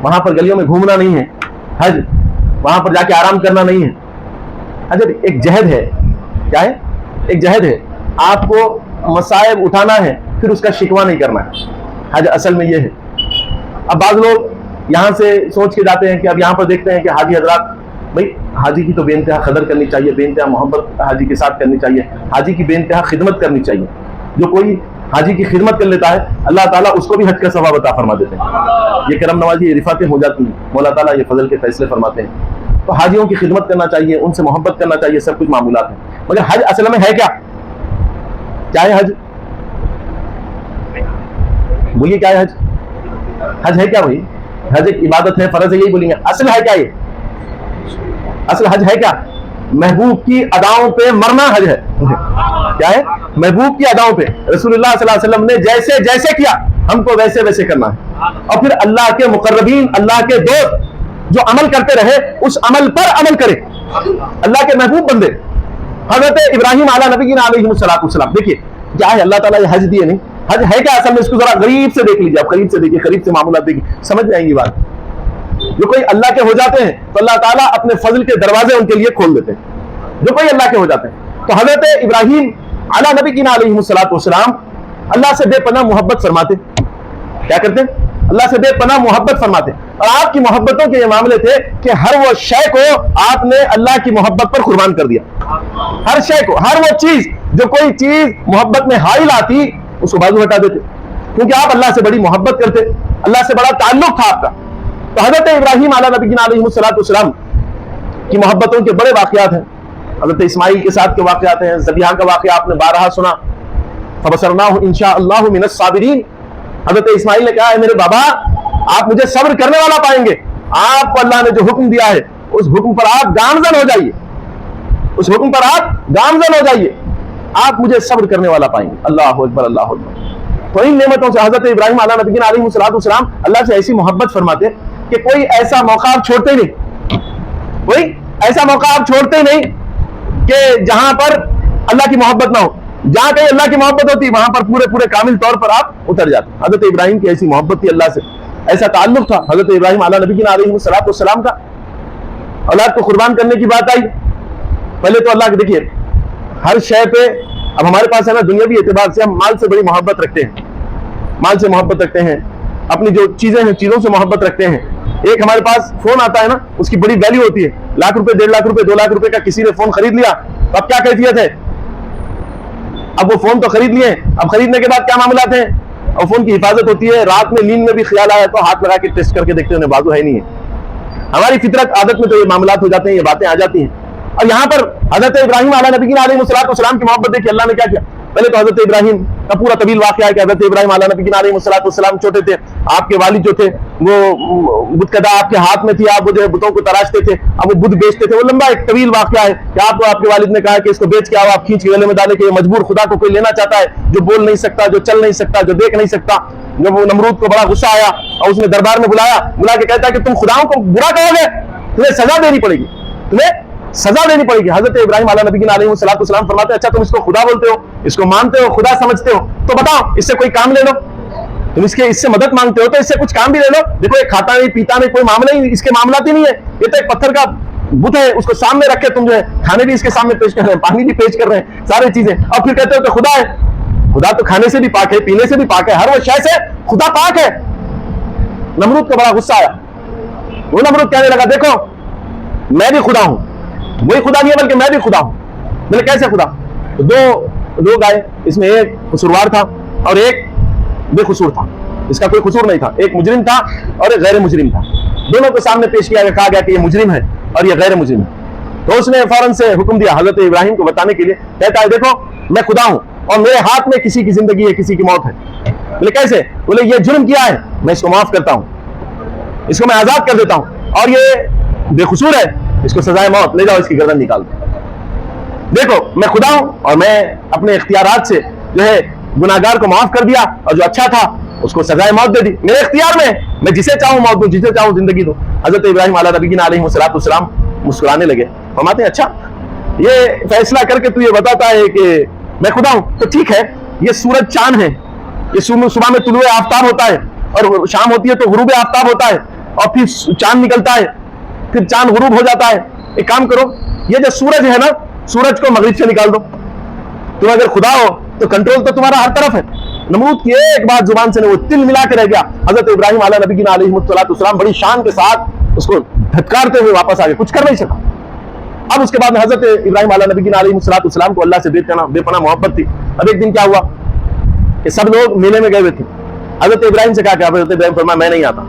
وہاں پر گلیوں میں گھومنا نہیں ہے، حج وہاں پر جا کے آرام کرنا نہیں ہے. حج ایک جہد ہے. کیا ہے؟ ایک جہد ہے. آپ کو مصائب اٹھانا ہے، پھر اس کا شکوہ نہیں کرنا ہے. حج اصل میں یہ ہے. اب بعض لوگ یہاں سے سوچ کے جاتے ہیں کہ اب یہاں پر دیکھتے ہیں کہ حاجی حضرات، بھائی حاجی کی تو بے انتہا قدر کرنی چاہیے، بے انتہا محبت حاجی کے ساتھ کرنی چاہیے، حاجی کی بے انتہا خدمت کرنی چاہیے. جو کوئی حاجی کی خدمت کر لیتا ہے اللہ تعالیٰ اس کو بھی حج کا ثواب عطا فرما دیتے ہیں. یہ کرم نوازی، یہ رفاتیں ہو جاتی ہیں، مولا تعالیٰ یہ فضل کے فیصلے فرماتے ہیں. تو حاجیوں کی خدمت کرنا چاہیے، ان سے محبت کرنا چاہیے، سب کچھ معمولات ہیں. مگر حج اصل میں ہے کیا؟ کیا ہے حج؟ بولیے کیا ہے حج؟ حج ہے کیا بھائی؟ حج ایک عبادت ہے، فرض ہے، یہی بولیں گے. اصل ہے کیا؟ یہ اصل حج ہے کیا؟ محبوب کی اداؤں پہ مرنا حج ہے. کیا ہے؟ محبوب کی اداؤں پہ رسول اللہ صلی اللہ علیہ وسلم نے جیسے جیسے کیا ہم کو ویسے ویسے کرنا ہے. اور پھر اللہ کے مقربین، اللہ کے دوست جو عمل کرتے رہے اس عمل پر عمل کرے. اللہ کے محبوب بندے حضرت ابراہیم علیہ نبینا علیہ السلام. دیکھیے کیا ہے، اللہ تعالیٰ یہ حج دیے نہیں. حج ہے کیا اصل میں؟ اس کو ذرا غریب سے دیکھ لیجیے، آپ قریب سے دیکھیے، قریب سے معاملات دیکھیے، سمجھ جائیں گی بات. جو کوئی اللہ کے ہو جاتے ہیں تو اللہ تعالیٰ اپنے فضل کے دروازے ان کے لیے کھول دیتے ہیں. جو کوئی اللہ کے ہو جاتے ہیں تو حضرت ابراہیم علیہ نبینا علیہ السلام اللہ سے بے پناہ محبت فرماتے. کیا کرتے ہیں؟ اللہ سے بے پناہ محبت فرماتے. اور آپ کی محبتوں کے یہ معاملے تھے کہ ہر وہ شے کو آپ نے اللہ کی محبت پر قربان کر دیا. ہر شے کو، ہر وہ چیز جو کوئی چیز محبت میں حائل آتی اس کو بازو ہٹا دیتے، کیونکہ آپ اللہ سے بڑی محبت کرتے، اللہ سے بڑا تعلق تھا آپ کا. تو حضرت ابراہیم علیہ نبینا علیہ السلام کی محبتوں کے بڑے واقعات ہیں. حضرت اسماعیل کے ساتھ کے واقعات ہیں. ذبیحہ کا واقعہ آپ نے بارہا سنا. فبشرناہ انشاءاللہ من الصابرین. حضرت اسماعیل نے کہا ہے میرے بابا آپ مجھے صبر کرنے والا پائیں گے. آپ کو اللہ نے جو حکم دیا ہے اس حکم پر آپ گامزن ہو جائیے، اس حکم پر آپ گامزن ہو جائیے، آپ مجھے صبر کرنے والا پائیں گے. اللہ اکبر، اللہ اکبر. تو ان نعمتوں سے حضرت ابراہیم علیہ نبینا علیہ السلام اللہ سے ایسی محبت فرماتے کہ کوئی ایسا موقع آپ چھوڑتے نہیں، کوئی ایسا موقع آپ چھوڑتے نہیں کہ جہاں پر اللہ کی محبت نہ ہو. جہاں کہیں اللہ کی محبت ہوتی وہاں پر پورے کامل طور پر آپ اتر جاتے. حضرت ابراہیم کی ایسی محبت تھی اللہ سے، ایسا تعلق تھا حضرت ابراہیم علیہ نبینا علیہ السلام کا. اولاد کو قربان کرنے کی بات آئی، پہلے تو اللہ کے دیکھیے ہر شے پہ. اب ہمارے پاس ہے نا دنیاوی اعتبار سے ہم مال سے بڑی محبت رکھتے ہیں، مال سے محبت رکھتے ہیں، اپنی جو چیزیں ہیں چیزوں سے محبت رکھتے ہیں. ایک ہمارے پاس فون آتا ہے نا، اس کی بڑی ویلیو ہوتی ہے. لاکھ روپے، 1.5 لاکھ روپے، 2 لاکھ روپے کا کسی نے فون خرید لیا تو اب کیا کیفیت ہے؟ اب وہ فون تو خرید لیے، اب خریدنے کے بعد کیا معاملات ہیں؟ اور فون کی حفاظت ہوتی ہے. رات میں نیند میں بھی خیال آیا تو ہاتھ لگا کے ٹیسٹ کر کے دیکھتے ہیں بازو ہے نہیں ہے. ہماری فطرت عادت میں تو یہ معاملات ہو جاتے ہیں، یہ باتیں آ جاتی ہیں. اور یہاں پر حضرت ابراہیم علیہ نبینا علیہ السلام کی محبت دیکھی اللہ نے کیا کیا. پہلے تو حضرت ابراہیم کا پورا طویل واقعہ ہے کہ حضرت ابراہیم علیہ نبینا علیہ السلام چھوٹے تھے. آپ کے والد جو تھے وہ بت کدا آپ کے ہاتھ میں تھی، آپ وہ جو بتوں کو تراشتے تھے، اب وہ بت بیچتے تھے. وہ لمبا ایک طویل واقعہ ہے کہ آپ کو آپ کے والد نے کہا کہ اس کو بیچ کے آؤ، آپ کھینچ کے گلے میں ڈالے کہ یہ مجبور خدا کو کوئی لینا چاہتا ہے جو بول نہیں سکتا، جو چل نہیں سکتا، جو دیکھ نہیں سکتا. جب وہ نمرود کو بڑا غصہ آیا اور اس نے دربار میں بلا کے کہتا ہے کہ تم خداؤں کو برا کہو گے، تمہیں سزا دینی پڑے گی، تمہیں سزا دینی پڑے گی. حضرت ابراہیم علیہ نبینا علیہ السلام فرماتے ہیں اچھا تم اس کو خدا بولتے ہو، اس کو مانتے ہو، خدا سمجھتے ہو، تو بتاؤ اس سے کوئی کام لے لو. تم اس سے مدد مانگتے ہو تو اس سے کچھ کام بھی لے لو. دیکھو یہ کھاتا نہیں پیتا نہیں، کوئی معاملہ ہی اس کے معاملات ہی نہیں ہے. یہ تو ایک پتھر کا بت ہے، اس کو سامنے رکھ کے تم جو ہے کھانے بھی اس کے سامنے پیش کر رہے ہیں، پانی بھی پیش کر رہے ہیں، ساری چیزیں. اور پھر کہتے ہو کہ خدا ہے. خدا تو کھانے سے بھی پاک ہے، پینے سے بھی پاک ہے، ہر وہ شے سے خدا پاک ہے. نمرود کو بڑا غصہ آیا. وہ نمرود کہنے لگا دیکھو میں بھی خدا ہوں، وہی خدا نہیں ہے بلکہ میں بھی خدا ہوں. میں نے کیسے خدا؟ تو 2 لوگ آئے، اس میں ایک قصوروار تھا اور ایک بے قصور تھا، اس کا کوئی قصور نہیں تھا. ایک مجرم تھا اور ایک غیر مجرم تھا. دونوں کو سامنے پیش کیا گیا، کہا گیا کہ یہ مجرم ہے اور یہ غیر مجرم ہے. تو اس نے فوراً سے حکم دیا حضرت ابراہیم کو بتانے کے لیے، کہتا ہے دیکھو میں خدا ہوں اور میرے ہاتھ میں کسی کی زندگی ہے، کسی کی موت ہے. بولے کیسے؟ بولے یہ جرم کیا ہے میں اس کو معاف کرتا ہوں، اس کو میں آزاد کر دیتا ہوں، اور یہ بے قصور ہے اس کو سزائے موت، لے جاؤ اس کی گردن نکال دو. دیکھو میں خدا ہوں اور میں اپنے اختیارات سے جو ہے گناہگار کو معاف کر دیا اور جو اچھا تھا اس کو سزائے موت دے دی. میرے اختیار میں جسے چاہوں موت دوں، جسے چاہوں زندگی دوں. حضرت ابراہیم علیہ نبینا علیہ السلام مسکرانے لگے. فرماتے ہیں اچھا یہ فیصلہ کر کے تو یہ بتاتا ہے کہ میں خدا ہوں تو ٹھیک ہے. یہ سورج چاند ہے، یہ صبح میں طلوع آفتاب ہوتا ہے اور شام ہوتی ہے تو غروب آفتاب ہوتا ہے. اور پھر چاند نکلتا ہے, پھر چاند غروب ہو جاتا ہے. ایک کام کرو, یہ جو سورج ہے نا, سورج کو مغرب سے نکال دو. تم اگر خدا ہو تو کنٹرول تو تمہارا ہر طرف ہے. نمرود کی ایک بات زبان سے وہ تل ملا کے رہ گیا. حضرت ابراہیم علیہ نبی علیہ السلام بڑی شان کے ساتھ اس کو دھتکارتے ہوئے واپس آ گئے, کچھ کر نہیں سکا. اب اس کے بعد میں حضرت ابراہیم علیہ نبی علیہ السلام کو اللہ سے بے پناہ محبت تھی. اب ایک دن کیا ہوا کہ سب لوگ میلے میں گئے ہوئے تھے. حضرت ابراہیم سے کہا کہ حضرت ابراہیم فرمایا میں نہیں آتا.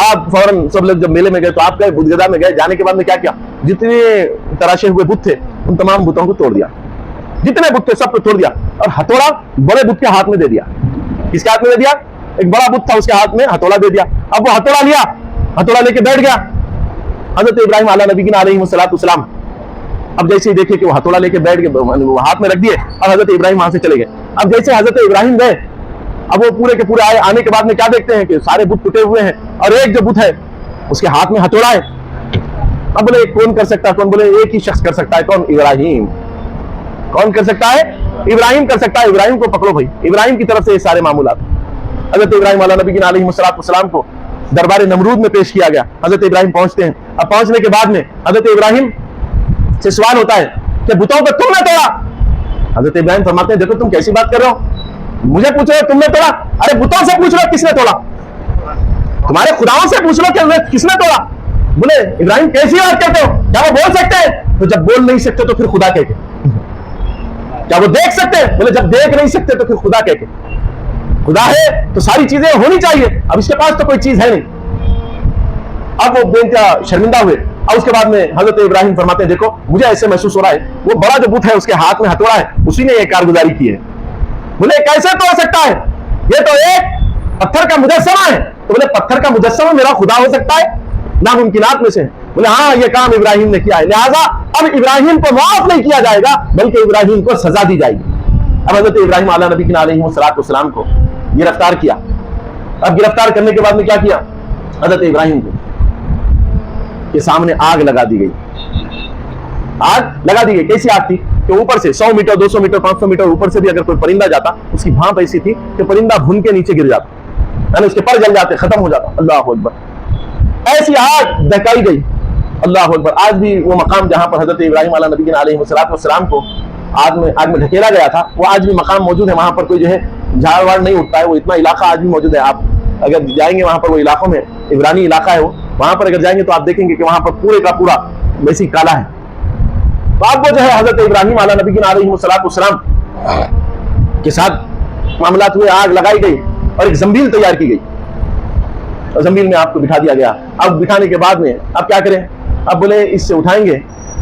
آپ فوراً سب لوگ جب میلے میں گئے تو آپ گئے, بدھ گدا میں گئے. جانے کے بعد میں کیا کیا, جتنے تراشے ہوئے بت تھے ان تمام بتوں کو توڑ دیا. جتنے بت تھے سب کو توڑ دیا, اور ہتھوڑا بڑے بت کے ہاتھ میں دے دیا. کس کے ہاتھ میں دے دیا؟ ایک بڑا بت تھا, اس کے ہاتھ میں ہتھوڑا دے دیا. اب وہ ہتھوڑا لیا, ہتھوڑا لے کے بیٹھ گیا. حضرت ابراہیم علیہ نبی علیہ السلام اب جیسے ہی دیکھے کہ وہ ہتھوڑا لے کے بیٹھ گئے, وہ ہاتھ میں رکھ دیے, اب حضرت ابراہیم وہاں سے چلے گئے. اب جیسے حضرت ابراہیم گئے, اب وہ پورے کے پورے آئے. آنے کے بعد میں کیا دیکھتے ہیں کہ سارے بت ٹوٹے ہوئے ہیں, اور ایک جو بت ہے اس کے ہاتھ میں ہتھوڑا ہے. اب بولے کون کر سکتا ہے؟ کون؟ بولے ایک ہی شخص کر سکتا ہے. کون؟ ابراہیم. کون کر سکتا ہے؟ ابراہیم کر سکتا ہے. ابراہیم کو پکڑو بھائی. ابراہیم کی طرف سے یہ سارے معمولات. حضرت ابراہیم علیہ نبی علیہ السلام کو دربار نمرود میں پیش کیا گیا. حضرت ابراہیم پہنچتے ہیں. اب پہنچنے کے بعد میں حضرت ابراہیم سے سوال ہوتا ہے کہ بتوں کو تم نے توڑا. حضرت ابراہیم فرماتے ہیں دیکھو تم کیسی بات کر رہے ہو, مجھے پوچھ رہے ہو تم نے توڑا؟ ارے بتوں سے پوچھ رہے ہو کس نے توڑا, تمہارے خداؤں سے پوچھ رہے ہو کہ کس نے توڑا. بولے ابراہیم کیسی بات کرتے ہو, کیا وہ بول سکتے ہیں؟ تو جب بول نہیں سکتے تو پھر خدا کہہ کے. کیا وہ دیکھ سکتے ہیں؟ بولے جب دیکھ نہیں سکتے تو پھر خدا کہہ کے. خدا ہے تو ساری چیزیں ہونی چاہیے, اب اس کے پاس تو کوئی چیز ہے نہیں. اب وہ بے انتہا شرمندہ ہوئے. اور اس کے بعد میں حضرت ابراہیم فرماتے ہیں دیکھو مجھے ایسے محسوس ہو رہا ہے وہ بڑا جو بت ہے اس کے ہاتھ میں ہتھوڑا ہے, اسی نے یہ کارگزاری کی ہے. بولے کیسے توڑ سکتا ہے, یہ تو ایک پتھر کا مجسمہ ہے. تو بولے پتھر کا مجسمہ میرا خدا ہو سکتا ہے؟ ناممکنات میں سے. بولے ہاں یہ کام ابراہیم نے کیا ہے, لہٰذا اب ابراہیم کو معاف نہیں کیا جائے گا بلکہ ابراہیم کو سزا دی جائے گی. اب حضرت ابراہیم علیہ نبی علیہ السلام کو گرفتار کیا. اب گرفتار کرنے کے بعد میں کیا کیا, حضرت ابراہیم کو کے سامنے آگ لگا دی گئی. آگ لگا دی گئی. کیسی آگ تھی کہ اوپر سے 100 میٹر 200 میٹر 500 میٹر اوپر سے بھی اگر کوئی پرندہ جاتا, اس کی بھانپ ایسی تھی کہ پرندہ بھن کے نیچے گر جاتا, یعنی اس کے پر جل جاتے, ختم ہو جاتا. اللہ اکبر, ایسی آگ دہکائی گئی. اللہ اکبر. آج بھی وہ مقام جہاں پر حضرت ابراہیم علیہ نبی علیہ السلام کو آگ میں ڈھکیلا گیا تھا, وہ آج بھی مقام موجود ہے. وہاں پر کوئی جو ہے جھاڑ واڑ نہیں اٹھتا ہے, وہ اتنا علاقہ آج بھی موجود ہے. آپ اگر جائیں گے وہاں پر, وہ علاقوں میں عبرانی علاقہ ہے, وہ وہاں پر اگر جائیں گے تو آپ دیکھیں گے کہ وہاں پر پورے کا پورا ویسی کالا ہے. تو آپ کو جو ہے حضرت ابراہیم علیہ نبی علیہ السلام کے ساتھ معاملات ہوئے. آگ لگائی گئی اور ایک زنبیل تیار کی گئی, اور زنبیل میں آپ کو بٹھا دیا گیا. اب بٹھانے کے بعد میں اب کیا کریں, اب بولے اس سے اٹھائیں گے,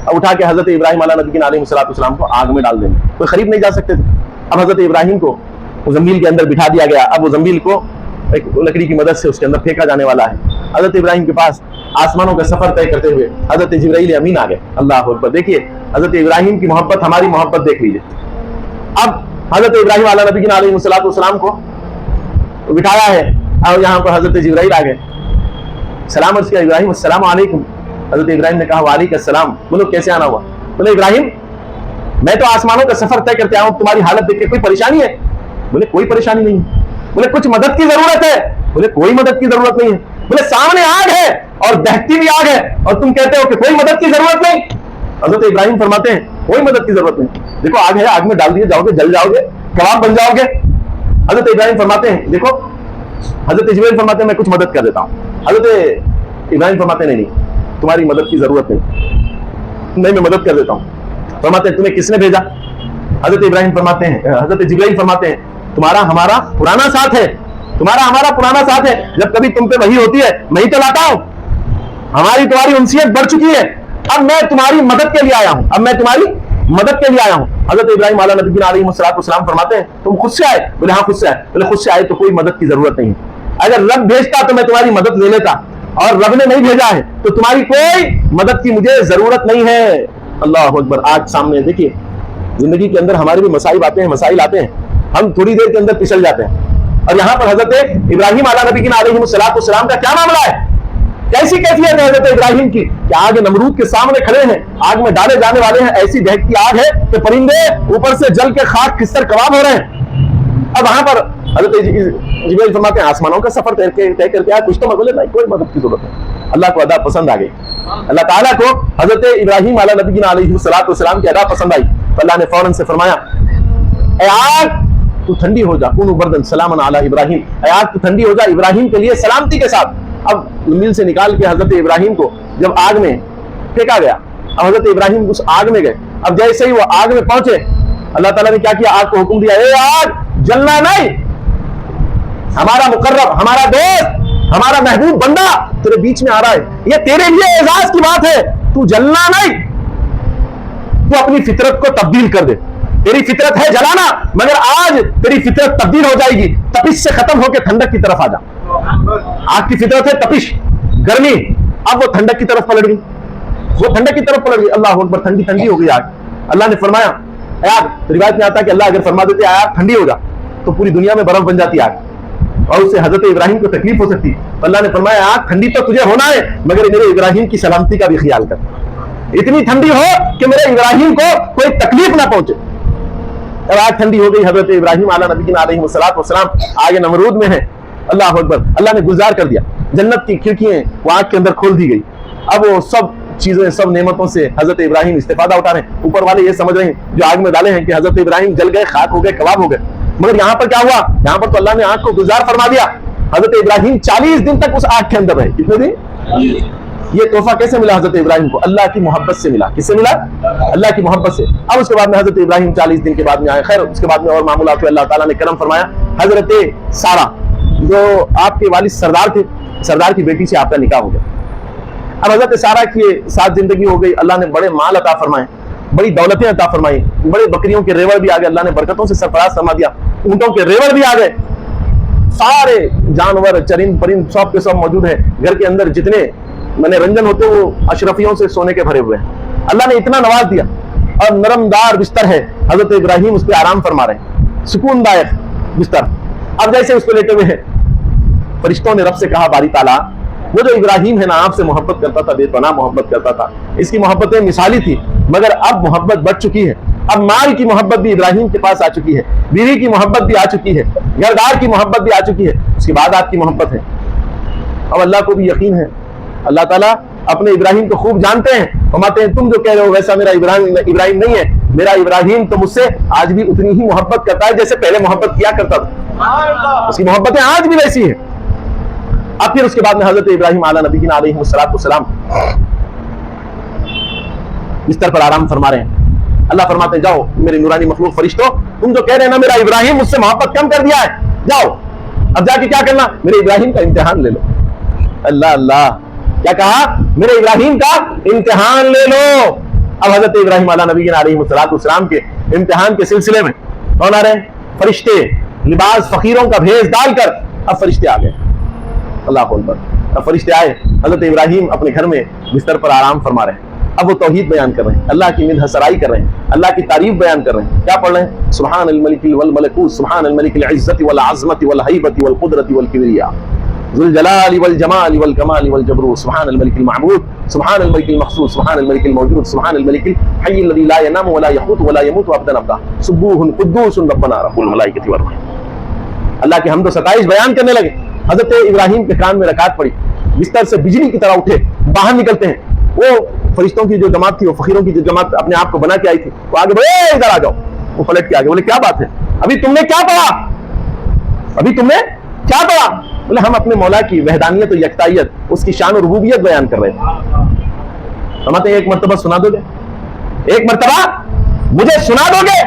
اب اٹھا کے حضرت ابراہیم علیہ نبی علیہ السلام کو آگ میں ڈال دیں گے. کوئی قریب نہیں جا سکتے تھے. اب حضرت ابراہیم کو زنبیل کے اندر بٹھا دیا گیا. اب وہ زنبیل کو ایک لکڑی کی مدد سے اس کے اندر پھینکا جانے والا ہے. حضرت ابراہیم کے پاس آسمانوں کا سفر طے کرتے ہوئے حضرت جبرائیل امین آ گئے. اللہ اکبر. دیکھیے حضرت ابراہیم کی محبت, ہماری محبت دیکھ لیجیے. اب حضرت ابراہیم علیہ نبی علیہ السلام کو بٹھایا ہے, اور یہاں پر حضرت جبرائیل آ گئے. سلام عرض کیا, ابراہیم السلام علیکم. حضرت ابراہیم نے کہا وعلیکم السلام. بولو کیسے آنا ہوا؟ بولے ابراہیم میں تو آسمانوں کا سفر طے کرتے آیا ہوں, تمہاری حالت دیکھ کے کوئی پریشانی ہے؟ بولے کوئی پریشانی نہیں. بولے کچھ مدد کی ضرورت ہے؟ بولے کوئی مدد کی ضرورت نہیں ہے. بولے سامنے آگ ہے اور دہتی ہوئی آگ ہے, اور تم کہتے ہو کہ کوئی مدد کی ضرورت نہیں. حضرت ابراہیم فرماتے ہیں کوئی مدد کی ضرورت نہیں. دیکھو آگ ہے, آگ میں ڈال دیے جاؤ گے, جل جاؤ گے, کباب بن جاؤ گے. حضرت ابراہیم فرماتے ہیں دیکھو, حضرت جبرائیل فرماتے ہیں میں کچھ مدد کر دیتا ہوں. حضرت ابراہیم فرماتے ہیں نہیں تمہاری مدد کی ضرورت نہیں, میں مدد کر دیتا ہوں. فرماتے ہیں تمہیں کس نے بھیجا؟ حضرت ابراہیم فرماتے ہیں, حضرت جبرائیل فرماتے ہیں تمہارا ہمارا پرانا ساتھ ہے, تمہارا ہمارا پرانا ساتھ ہے. جب کبھی تم پہ وحی ہوتی ہے میں ہی تو لاتا ہوں. ہماری تمہاری انسیت بڑھ چکی ہے, اب میں تمہاری مدد کے لیے آیا ہوں, اب میں تمہاری مدد کے لیے آیا ہوں. حضرت ابراہیم علیہ نبی علیہ السلام فرماتے ہیں تم خود سے آئے؟ بولے ہاں خود سے آئے. بولے خود سے آئے تو کوئی مدد کی ضرورت نہیں. اگر رب بھیجتا تو میں تمہاری مدد لے لیتا, اور رب نے نہیں بھیجا ہے تو تمہاری کوئی مدد کی مجھے ضرورت نہیں ہے. اللہ اکبر. آج سامنے دیکھیے زندگی کے اندر ہمارے بھی مسائل آتے ہیں, ہم تھوڑی دیر کے اندر پھسل جاتے ہیں. اور یہاں پر حضرت ابراہیم علیہ نبی علیہ السلام کا کیا معاملہ ہے, کیسی کیفیت ہے حضرت ابراہیم کی کہ آگ نمرود کے سامنے کھڑے ہیں, آگ میں ڈالے جانے والے ہیں. ایسی دہکتی آگ ہے کہ پرندے اوپر سے جل کے خاک کھستر کباب ہو رہے ہیں. اب وہاں پر حضرت جبریل فرماتے ہیں آسمانوں کا سفر طے کر کے کچھ تو مت، بولے نہیں کوئی مدد کی ضرورت نہیں. اللہ کو ادا پسند آ گئی. اللہ تعالیٰ کو حضرت ابراہیم علیہ نبینا علیہ السلام کی ادا پسند آئی تو اللہ نے فوراً سے فرمایا اے آگ تو ٹھنڈی ہو جا، کونوا بردن سلام علی ابراہیم، اے آگ تو ٹھنڈی ہو جا ابراہیم کے لیے سلامتی کے ساتھ. اب میل سے نکال کے حضرت ابراہیم کو جب آگ میں پھینکا گیا، اب حضرت ابراہیم اس آگ میں گئے. اب جیسے ہی وہ آگ میں پہنچے اللہ تعالیٰ نے کیا کیا، آگ کو حکم دیا اے آگ جلنا نہیں، ہمارا مقرب، ہمارا دوست، ہمارا محبوب بندہ تیرے بیچ میں آ رہا ہے، یہ تیرے لیے اعزاز کی بات ہے، تو جلنا نہیں، تو اپنی فطرت کو تبدیل کر دے. تیری فطرت ہے جلانا، مگر آج تیری فطرت تبدیل ہو جائے گی، تپش سے ختم ہو کے ٹھنڈک کی طرف آ جا. آگ کی فطرت ہے تپش، گرمی، اب وہ ٹھنڈک کی طرف پلٹ گئی، وہ ٹھنڈک کی طرف پلٹ گئی. اللہ اکبر، ٹھنڈی ٹھنڈی ہو گئی آگ. اللہ نے فرمایا اے آگ، روایت میں آتا ہے کہ اللہ اگر فرما دیتے آگ ٹھنڈی ہو جا تو پوری دنیا میں برف بن جاتی آگ اور اس سے حضرت ابراہیم کو تکلیف ہو سکتی. تو اللہ نے فرمایا آگ ٹھنڈی تو تجھے ہونا ہے مگر میرے ابراہیم کی سلامتی کا بھی خیال کر، اتنی ٹھنڈی ہو کہ میرے ابراہیم کو کوئی تکلیف نہ پہنچے. اب آگ ٹھنڈی ہو گئی، حضرت ابراہیم علیہ نبینا علیہ السلام آگے نمرود میں ہیں. اللہ اکبر، اللہ نے گلزار کر دیا، جنت کی کھڑکیاں وہ آگ کے اندر کھول دی گئی. اب وہ سب چیزیں، سب نعمتوں سے حضرت ابراہیم استفادہ اٹھا رہے ہیں. اوپر والے یہ سمجھ رہے ہیں جو آگ میں ڈالے ہیں کہ حضرت ابراہیم جل گئے، خاک ہو گئے، کباب ہو گئے، مگر یہاں پر کیا ہوا، یہاں پر تو اللہ نے آگ کو گلزار فرما دیا. حضرت ابراہیم 40 دن تک اس آگ کے اندر رہے. کتنے دن؟ یہ تحفہ کیسے ملا حضرت ابراہیم کو؟ اللہ کی محبت سے ملا. کس سے ملا؟ اللہ کی محبت سے. اب اس کے بعد میں حضرت ابراہیم 40 دن کے بعد میں آئے. خیر اس کے بعد میں اور معاملات ہوئے، اللہ تعالیٰ نے کرم فرمایا. حضرت سارہ جو آپ کے والد سردار تھے، سردار کی بیٹی سے آپ کا نکاح ہو گیا. اب حضرت سارہ کی 7 زندگی ہو گئی. اللہ نے بڑے مال عطا فرمائے، بڑی دولتیں عطا فرمائی، بڑے بکریوں کے ریوڑ بھی آ گئے، اللہ نے برکتوں سے سرفراز فرما دیا. اونٹوں کے ریوڑ بھی آ گئے، سارے جانور چرند پرند سب کے سب موجود ہیں. گھر کے اندر جتنے رنجن ہوتے وہ اشرفیوں سے سونے کے بھرے ہوئے ہیں. اللہ نے اتنا نواز دیا اور نرم دار بستر ہے. حضرت ابراہیم اس پہ آرام فرما رہے ہیں، سکون دائق بستر. اب جیسے اس پہ لیٹے ہوئے ہیں، فرشتوں نے رب سے کہا باری تعالیٰ وہ جو ابراہیم ہے نا آپ سے محبت کرتا تھا، بے پناہ محبت کرتا تھا، اس کی محبتیں مثالی تھی مگر اب محبت بڑھ چکی ہے. اب مال کی محبت بھی ابراہیم کے پاس آ چکی ہے، بیوی کی محبت بھی آ چکی ہے، گھردار کی محبت بھی آ چکی ہے، اس کے بعد آپ کی محبت ہے. اب اللہ کو بھی یقین ہے، اللہ تعالیٰ اپنے ابراہیم کو خوب جانتے ہیں. فرماتے ہیں تم جو کہہ رہے ہو ویسا میرا ابراہیم نہیں ہے، میرا ابراہیم تو مجھ سے آج بھی اتنی ہی محبت کرتا ہے جیسے پہلے محبت کیا کرتا تھا. اس کی محبتیں آج بھی ویسی ہیں. اب پھر اس کے بعد میں حضرت ابراہیم علیہ نبینا علیہ السلام بستر پر آرام فرما رہے ہیں. اللہ فرماتے ہیں جاؤ میرے نورانی مخلوق فرشتوں، تم جو کہہ رہے ہیں نا میرا ابراہیم مجھ سے محبت کم کر دیا ہے، جاؤ اب جا کے کیا کرنا، میرے ابراہیم کا امتحان لے لو. اللہ اللہ، کیا کہا؟ میرے ابراہیم کا امتحان لے لو. اب حضرت ابراہیم علیہ نبینا علیہ السلام کے امتحان کے سلسلے میں کون آ رہے ہیں؟ فرشتے، لباس فقیروں کا بھیس ڈال کر اب فرشتے آ گئے. اللہ اکبر، اب فرشتے آئے، حضرت ابراہیم اپنے گھر میں بستر پر آرام فرما رہے ہیں. اب وہ توحید بیان کر رہے ہیں، اللہ کی مدح سرائی کر رہے ہیں، اللہ کی تعریف بیان کر رہے ہیں. کیا پڑھ رہے ہیں؟ سبحان الملک والملکوت، سبحان الملک العزت والعظمت والہیبت والقدرت والکبریاء، ذو الجلال والجمال والکمال والجبروت، سبحان الملک المعبود، سبحان الملک المخصوص، سبحان الملک الموجود، سبحان الملک الحی الذی لا ینام ولا یموت ولا یموت ابدا ابدا، سبوح قدوس ربنا رب الملائکۃ والروح. اللہ کی حمد و ستائش بیان کرنے لگے. حضرت ابراہیم کے کان میں رکعت پڑی، بستر سے بجلی کی طرح اٹھے، باہر نکلتے ہیں. وہ فرشتوں کی جو جماعت تھی، وہ فقیروں کی جو جماعت اپنے آپ کو بنا کے آئی تھی، وہ آگے بڑھے، ادھر آ جاؤ. وہ پلٹ کے آگے بولے کیا بات ہے، ابھی تم نے کیا پڑھا، ابھی تم نے کیا پڑھا؟ بولے ہم اپنے مولا کی وحدانیت و یکتائیت، اس کی شان و ربوبیت بیان کر رہے ہیں. فرماتے ہیں ایک مرتبہ سنا دو گے، ایک مرتبہ مجھے سنا دو گے؟